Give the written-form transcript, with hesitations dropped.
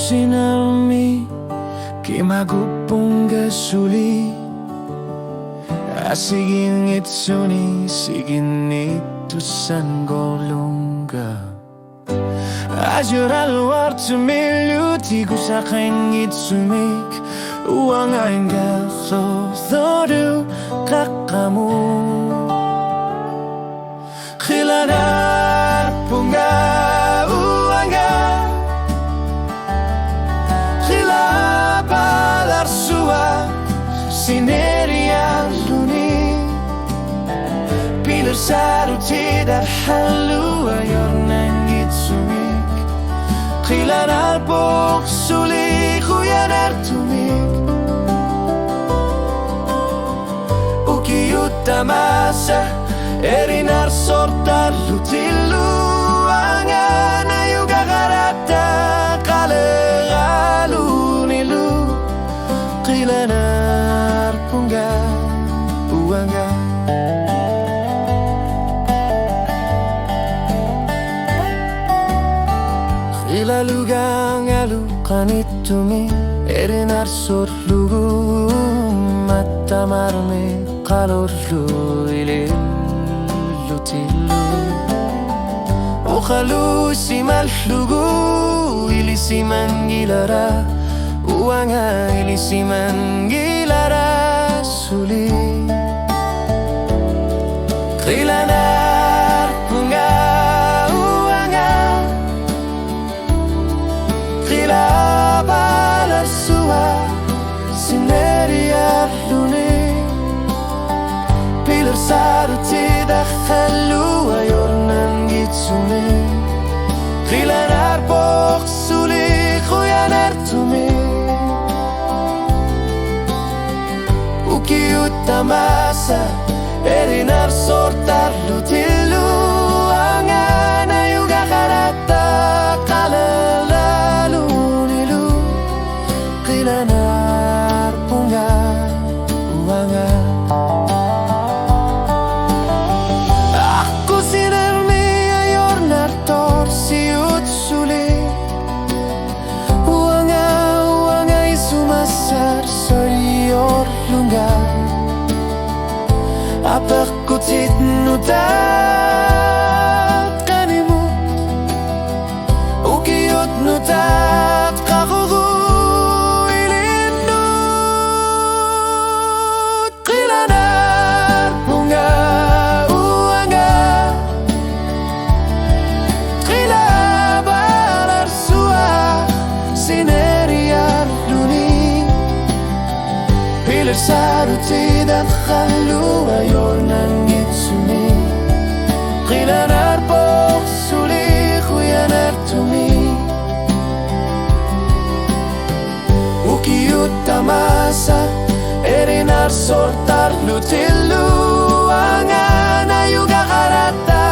sinalmi kimagupong gasuli asiging itsuni sigin itusan golungga ajural wartu miluti kusakain itsumik uang ainga khododu kakamu khilanar punga uanga khilabalar suwa sineria luni pilar saru tidar halu ayornan gitsumik khilanar pok suli khuyanar tumik ukiyutamasa erinar sortar lutilu angan ayuga garata kalegalu nilu khilanar punga uanga khilalugang alukanitumi erinar sorlugu matamarme kalorlu ilil Ukhalu simallugu ilisi mangilara uanga ilisi mangilara suli khilanar punga uanga khilabala suwa sineria luni pilar sarti dakhalu ayornan gitsumi khilanar pok suli khuyanar tumi ukiyutamasa erinar sortar lutilu angan ayuga karata kalalalu nilu khilanar punga uanga Apakku nutat kanimu ukiyot nutat kakugu ilindut khilanar punga uanga khilabalar suwa sineria luni pilar saruti dakhalu ayornan gitsumi khilanar pok suli khuyanar tumi ukiyutamasa erinar sortar lutilu angan ayuga karata